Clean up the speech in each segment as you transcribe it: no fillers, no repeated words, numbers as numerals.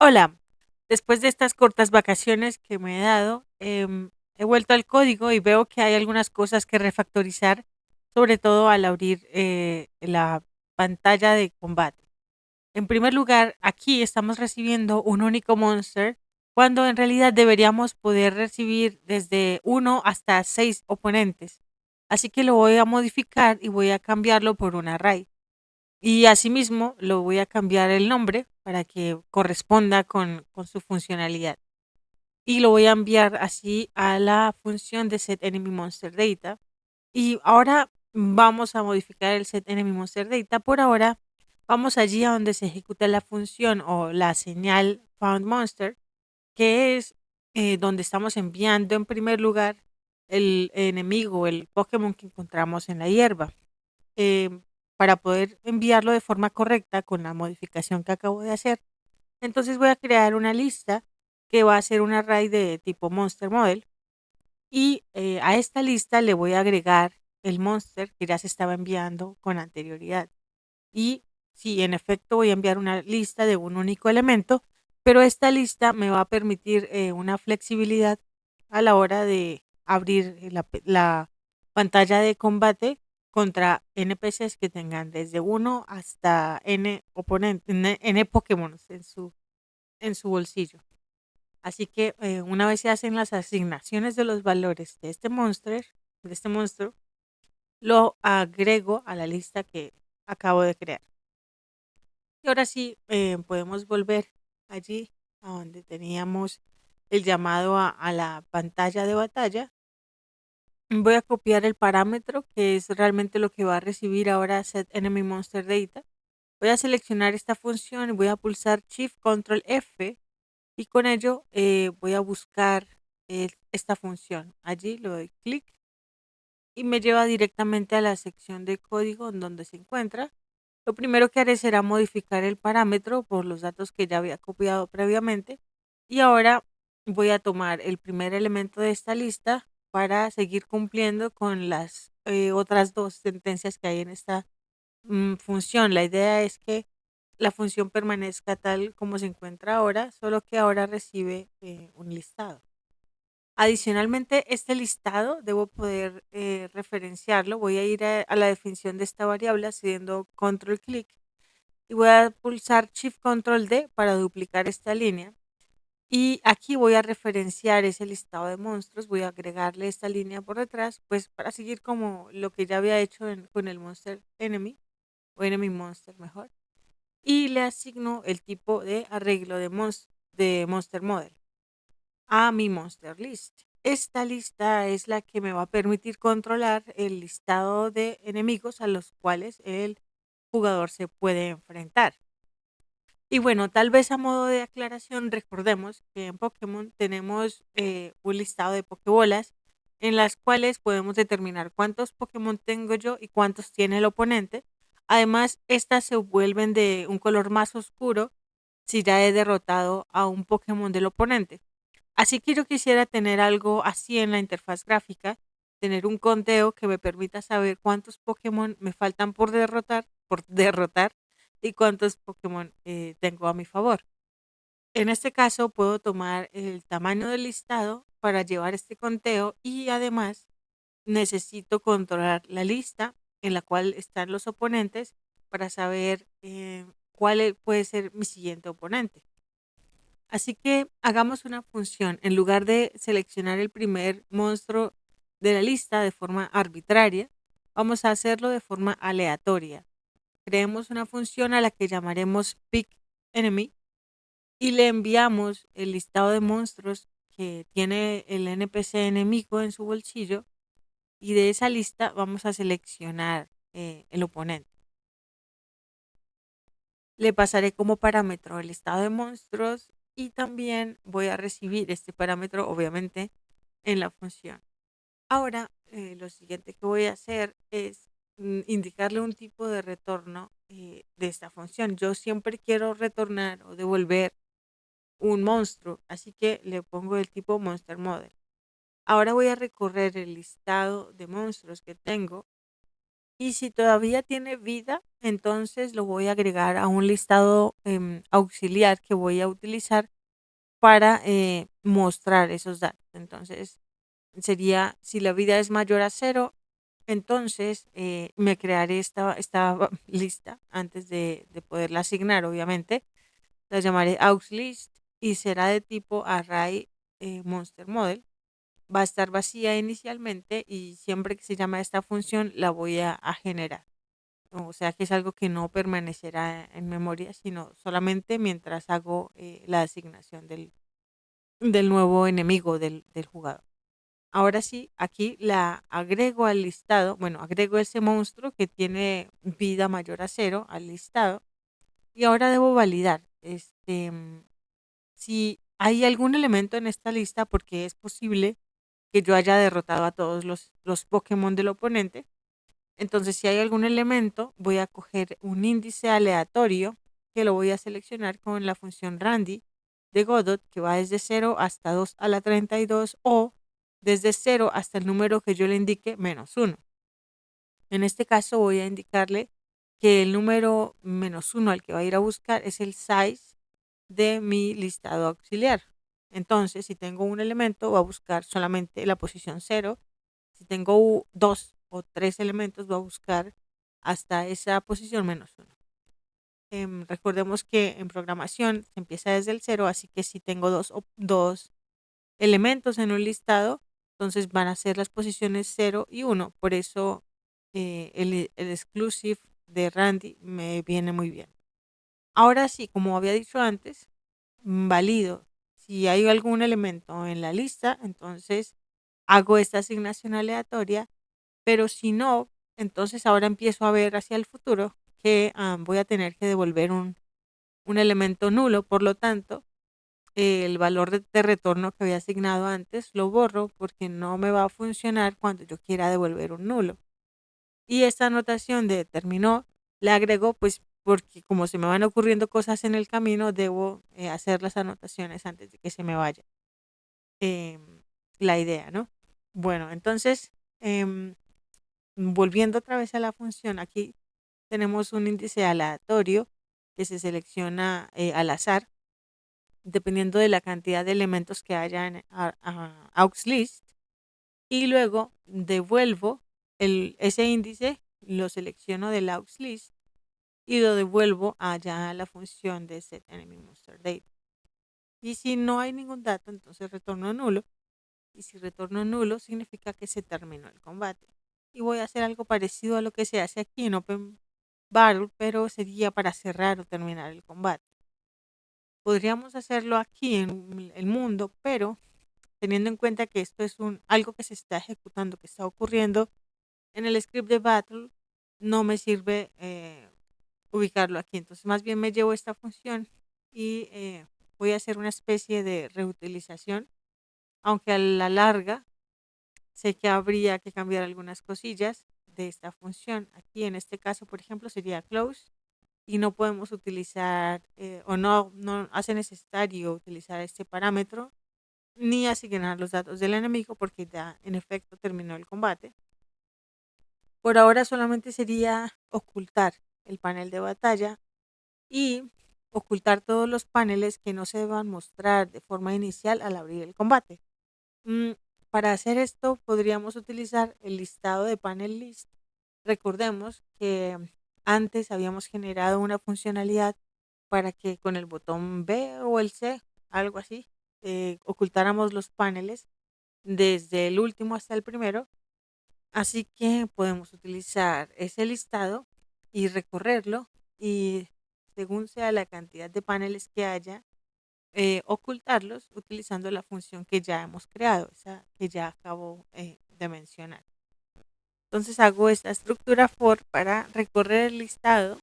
Hola, después de estas cortas vacaciones que me he dado, he vuelto al código y veo que hay algunas cosas que refactorizar, sobre todo al abrir la pantalla de combate. En primer lugar, aquí estamos recibiendo un único monster, cuando en realidad deberíamos poder recibir desde uno hasta 6 oponentes. Así que lo voy a modificar y voy a cambiarlo por un array. Y asimismo lo voy a cambiar el nombre para que corresponda con su funcionalidad. Y lo voy a enviar así a la función de setEnemyMonsterData. Y ahora vamos a modificar el setEnemyMonsterData. Por ahora vamos allí a donde se ejecuta la función o la señal FoundMonster, que es donde estamos enviando en primer lugar el enemigo, el Pokémon que encontramos en la hierba. Para poder enviarlo de forma correcta con la modificación que acabo de hacer. Entonces voy a crear una lista que va a ser un array de tipo monster model y a esta lista le voy a agregar el monster que ya se estaba enviando con anterioridad. Y sí, en efecto voy a enviar una lista de un único elemento, pero esta lista me va a permitir una flexibilidad a la hora de abrir la pantalla de combate contra NPCs que tengan desde uno hasta N oponentes, N Pokémon en su bolsillo. Así que una vez se hacen las asignaciones de los valores de este monstruo, lo agrego a la lista que acabo de crear. Y ahora sí, podemos volver allí a donde teníamos el llamado a la pantalla de batalla. Voy a copiar el parámetro que es realmente lo que va a recibir ahora setEnemyMonsterData. Voy a seleccionar esta función y voy a pulsar Shift Control F y con ello voy a buscar esta función. Allí le doy clic y me lleva directamente a la sección de código en donde se encuentra. Lo primero que haré será modificar el parámetro por los datos que ya había copiado previamente y ahora voy a tomar el primer elemento de esta lista para seguir cumpliendo con las otras dos sentencias que hay en esta función. La idea es que la función permanezca tal como se encuentra ahora, solo que ahora recibe un listado. Adicionalmente, este listado debo poder referenciarlo. Voy a ir a la definición de esta variable haciendo control clic y voy a pulsar Shift Control D para duplicar esta línea. Y aquí voy a referenciar ese listado de monstruos. Voy a agregarle esta línea por detrás, pues para seguir como lo que ya había hecho con el Monster Enemy o Enemy Monster mejor. Y le asigno el tipo de arreglo de Monster Model a mi Monster List. Esta lista es la que me va a permitir controlar el listado de enemigos a los cuales el jugador se puede enfrentar. Y bueno, tal vez a modo de aclaración, recordemos que en Pokémon tenemos un listado de Pokébolas en las cuales podemos determinar cuántos Pokémon tengo yo y cuántos tiene el oponente. Además, estas se vuelven de un color más oscuro si ya he derrotado a un Pokémon del oponente. Así que yo quisiera tener algo así en la interfaz gráfica, tener un conteo que me permita saber cuántos Pokémon me faltan por derrotar y cuántos Pokémon tengo a mi favor. En este caso puedo tomar el tamaño del listado para llevar este conteo y además necesito controlar la lista en la cual están los oponentes para saber puede ser mi siguiente oponente. Así que hagamos una función. En lugar de seleccionar el primer monstruo de la lista de forma arbitraria, vamos a hacerlo de forma aleatoria. Creemos una función a la que llamaremos pickEnemy y le enviamos el listado de monstruos que tiene el NPC enemigo en su bolsillo y de esa lista vamos a seleccionar el oponente. Le pasaré como parámetro el listado de monstruos y también voy a recibir este parámetro obviamente en la función. Ahora lo siguiente que voy a hacer es indicarle un tipo de retorno de esta función. Yo siempre quiero retornar o devolver un monstruo, así que le pongo el tipo monster model. Ahora voy a recorrer el listado de monstruos que tengo Y si todavía tiene vida, entonces lo voy a agregar a un listado auxiliar que voy a utilizar para mostrar esos datos. Entonces sería, si la vida es mayor a cero, entonces me crearé esta lista antes de poderla asignar, obviamente. La llamaré auxlist y será de tipo array monster model. Va a estar vacía inicialmente y siempre que se llama esta función la voy a generar. O sea que es algo que no permanecerá en memoria, sino solamente mientras hago la asignación del nuevo enemigo del jugador. Ahora sí, aquí la agrego al listado, bueno, agrego ese monstruo que tiene vida mayor a cero al listado y ahora debo validar si hay algún elemento en esta lista porque es posible que yo haya derrotado a todos los Pokémon del oponente. Entonces, si hay algún elemento, voy a coger un índice aleatorio que lo voy a seleccionar con la función Randy de Godot, que va desde 0 hasta 2 a la 32 o desde 0 hasta el número que yo le indique -1. En este caso voy a indicarle que el número -1 al que va a ir a buscar es el size de mi listado auxiliar. Entonces, si tengo un elemento, va a buscar solamente la posición 0. Si tengo dos o tres elementos, va a buscar hasta esa posición -1. Recordemos que en programación se empieza desde el 0, así que si tengo dos elementos en un listado, entonces van a ser las posiciones 0 y 1. Por eso el exclusive de Randy me viene muy bien. Ahora sí, como había dicho antes, valido. Si hay algún elemento en la lista, entonces hago esta asignación aleatoria, pero si no, entonces ahora empiezo a ver hacia el futuro que voy a tener que devolver un elemento nulo, por lo tanto, el valor de retorno que había asignado antes lo borro porque no me va a funcionar cuando yo quiera devolver un nulo. Y esta anotación de terminó la agrego pues porque como se me van ocurriendo cosas en el camino, debo hacer las anotaciones antes de que se me vaya la idea, ¿no? Bueno, entonces, volviendo otra vez a la función, aquí tenemos un índice aleatorio que se selecciona al azar, dependiendo de la cantidad de elementos que haya en AuxList, y luego devuelvo ese índice, lo selecciono del AuxList y lo devuelvo allá a la función de setEnemyMonsterData. Y si no hay ningún dato, entonces retorno nulo. Y si retorno nulo, significa que se terminó el combate. Y voy a hacer algo parecido a lo que se hace aquí en Open Battle, pero sería para cerrar o terminar el combate. Podríamos hacerlo aquí en el mundo, pero teniendo en cuenta que esto es algo que se está ejecutando, que está ocurriendo en el script de Battle, no me sirve ubicarlo aquí. Entonces, más bien me llevo esta función y voy a hacer una especie de reutilización, aunque a la larga sé que habría que cambiar algunas cosillas de esta función. Aquí en este caso, por ejemplo, sería close y no podemos utilizar o no hace necesario utilizar este parámetro ni asignar los datos del enemigo porque ya en efecto terminó el combate. Por ahora solamente sería ocultar el panel de batalla y ocultar todos los paneles que no se deban mostrar de forma inicial al abrir el combate. Mm, para hacer esto podríamos utilizar el listado de panel list. Recordemos que antes habíamos generado una funcionalidad para que con el botón B o el C, algo así, ocultáramos los paneles desde el último hasta el primero. Así que podemos utilizar ese listado y recorrerlo y según sea la cantidad de paneles que haya, ocultarlos utilizando la función que ya hemos creado, esa que ya acabo de mencionar. Entonces hago esta estructura for para recorrer el listado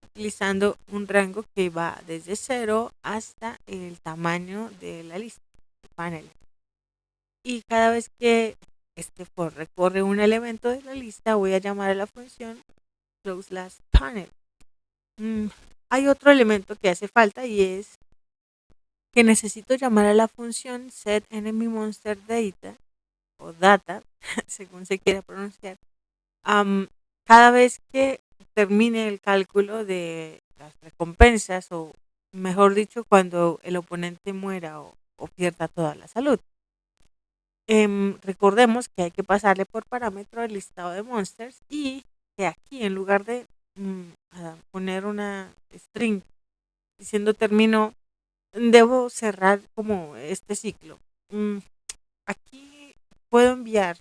utilizando un rango que va desde 0 hasta el tamaño de la lista de paneles. Y cada vez que este for recorre un elemento de la lista, voy a llamar a la función closeLastPanel. Hay otro elemento que hace falta y es que necesito llamar a la función setEnemyMonsterData o data, según se quiera pronunciar, Cada vez que termine el cálculo de las recompensas, o mejor dicho, cuando el oponente muera o pierda toda la salud. Recordemos que hay que pasarle por parámetro el listado de monsters y que aquí en lugar de poner una string diciendo termino, debo cerrar como este ciclo. Aquí puedo enviar,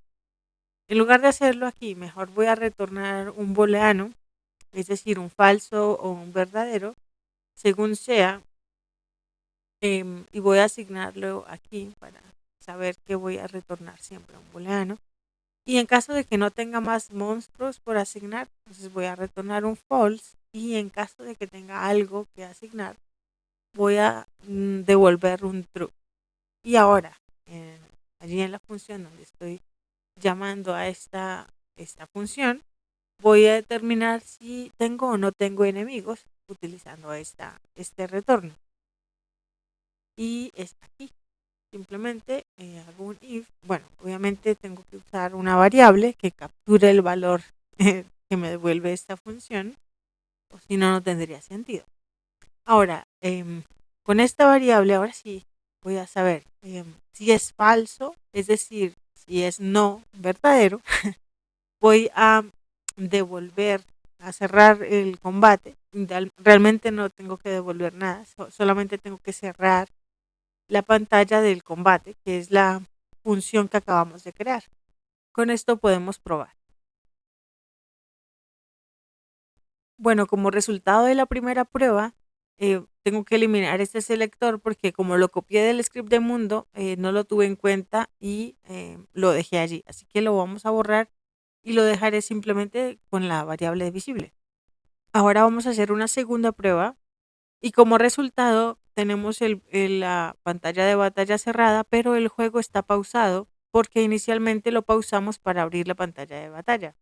en lugar de hacerlo aquí, mejor voy a retornar un booleano, es decir, un falso o un verdadero, según sea, y voy a asignarlo aquí para saber que voy a retornar siempre un booleano. Y en caso de que no tenga más monstruos por asignar, entonces voy a retornar un false. Y en caso de que tenga algo que asignar, voy a devolver un true. Y ahora, allí en la función donde estoy llamando a esta función, voy a determinar si tengo o no tengo enemigos utilizando este retorno. Y es aquí. Simplemente hago un if. Bueno, obviamente tengo que usar una variable que capture el valor que me devuelve esta función, o si no, no tendría sentido. Ahora, con esta variable, ahora sí voy a saber si es falso, es decir, si es no verdadero, voy a devolver, a cerrar el combate. Realmente no tengo que devolver nada, solamente tengo que cerrar la pantalla del combate, que es la función que acabamos de crear. Con esto podemos probar. Bueno, como resultado de la primera prueba, tengo que eliminar este selector porque como lo copié del script de mundo, no lo tuve en cuenta y lo dejé allí. Así que lo vamos a borrar y lo dejaré simplemente con la variable visible. Ahora vamos a hacer una segunda prueba y como resultado tenemos la pantalla de batalla cerrada, pero el juego está pausado porque inicialmente lo pausamos para abrir la pantalla de batalla.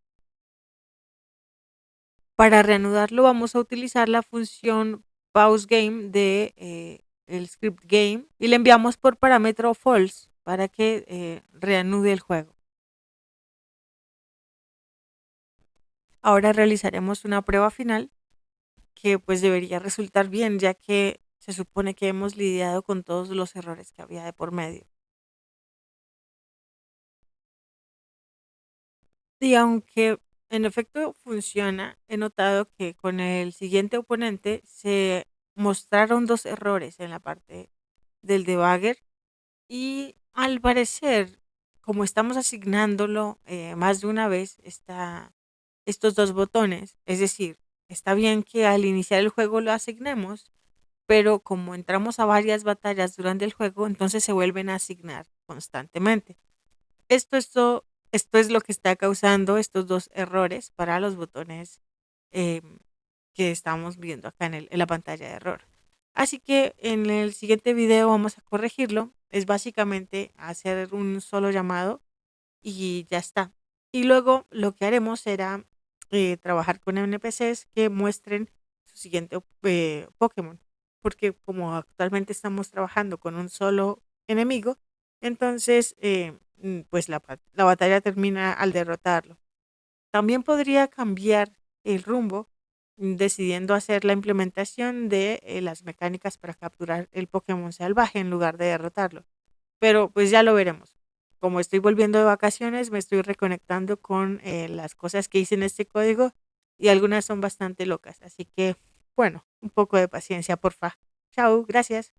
Para reanudarlo vamos a utilizar la función pause game de el script game y le enviamos por parámetro false para que reanude el juego. Ahora realizaremos una prueba final que pues debería resultar bien, ya que se supone que hemos lidiado con todos los errores que había de por medio. Y aunque en efecto funciona, he notado que con el siguiente oponente se mostraron dos errores en la parte del debugger y al parecer, como estamos asignándolo más de una vez, estos dos botones, es decir, está bien que al iniciar el juego lo asignemos, pero como entramos a varias batallas durante el juego, entonces se vuelven a asignar constantemente. Esto es lo que está causando estos dos errores para los botones que estamos viendo acá en la pantalla de error. Así que en el siguiente video vamos a corregirlo. Es básicamente hacer un solo llamado y ya está. Y luego lo que haremos será trabajar con NPCs que muestren su siguiente Pokémon. Porque como actualmente estamos trabajando con un solo enemigo, entonces pues la batalla termina al derrotarlo. También podría cambiar el rumbo decidiendo hacer la implementación de las mecánicas para capturar el Pokémon salvaje en lugar de derrotarlo. Pero pues ya lo veremos. Como estoy volviendo de vacaciones, me estoy reconectando con las cosas que hice en este código y algunas son bastante locas. Así que, bueno, un poco de paciencia, porfa. Chao, gracias.